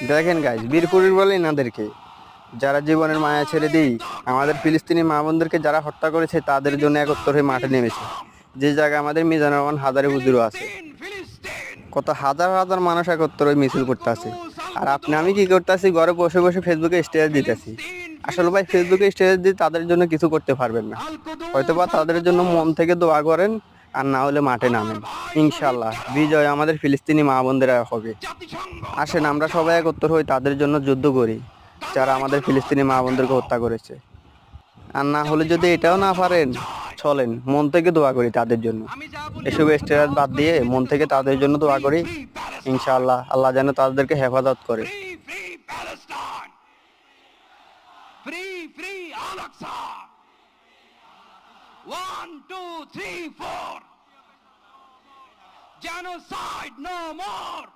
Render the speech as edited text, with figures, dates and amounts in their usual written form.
দেখেন গাইজ, বীরপুরুষ বলে এনাদেরকে, যারা জীবনের মায়া ছেড়ে দিই আমাদের ফিলিস্তিনি মা বোনদেরকে যারা হত্যা করেছে তাদের জন্য একত্র হয়ে মাঠে নেমেছে। যে জায়গায় আমাদের মিজানুর রহমান হাজারি হুজুরও আছে, কত হাজার হাজার মানুষ একত্র হয়ে মিছিল করতে আছে। আর আপনি আমি কি করতেছি, ঘরে বসে বসে ফেসবুকে স্ট্যাটাস দিতেছি। আসলে ভাই, ফেসবুকে স্ট্যাটাস দিয়ে তাদের জন্য কিছু করতে পারবেন না। হয়তোবা তাদের জন্য মন থেকে দোয়া করেন, আর না হলে মাঠে নামেন। ইনশাল্লাহ বিজয় আমাদের ফিলিস্তিনি মা বোনদেরা হবে। আসেন আমরা সবাই একত্র হই, তাদের জন্য যুদ্ধ করি, যারা আমাদের ফিলিস্তিনি মা বোনদেরকে হত্যা করেছে। আর না হলে যদি এটাও না পারেন, চলেন মন থেকে দোয়া করি তাদের জন্য। এসব স্ট্যাটাস বাদ দিয়ে মন থেকে তাদের জন্য দোয়া করি। ইনশাআল্লাহ আল্লাহ যেন তাদেরকে হেফাজত করে। Free, free Al-Aqsa. 1, 2, 3, 4. Genocide no more.